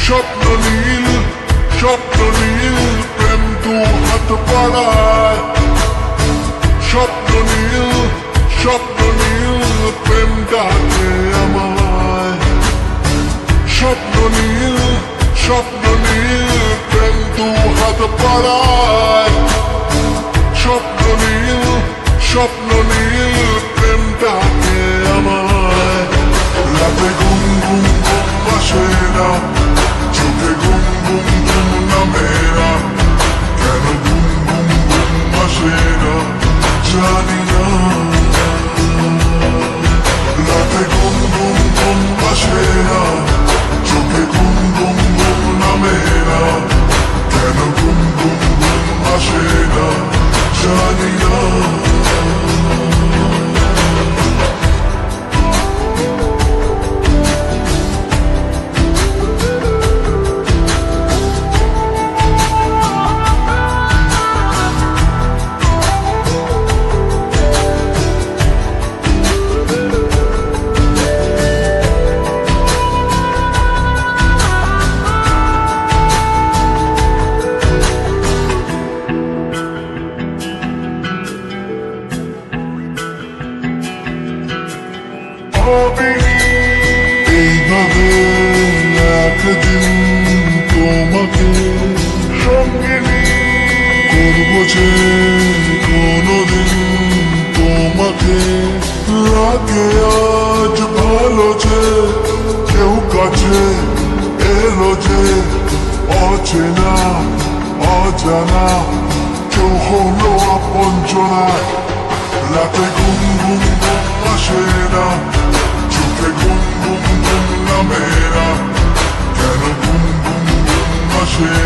স্বপ্ন নীল প্রেম দু হাত বাড়ায়। স্বপ্ন নীল প্রেম ডাকে আমায়। স্বপ্ন নীল প্রেম দু হাত বাড়ায়। স্বপ্ন নীল প্রেম ডাকে আমায়। রাতে ঘুম ঘুম আসে না, চোখে ঘুম নামে না। কেন ঘুম আসে না জানি না। রাতে ঘুম আসে না, চোখে ঘুম নামে না। কেন ঘুম আসে না জানি না। এইভাবে একদিন তোমাকে সঙ্গিনী করবো যে কোনোদিন তোমাকে। লাগে আজ ভালো যে কেউ কাছে এলো যে, অচেনা অজানা কেউ হলো আপনজনা। রাতে ঘুম আসে না, চোখে ঘুম নামে না। কেন ঘুম আসে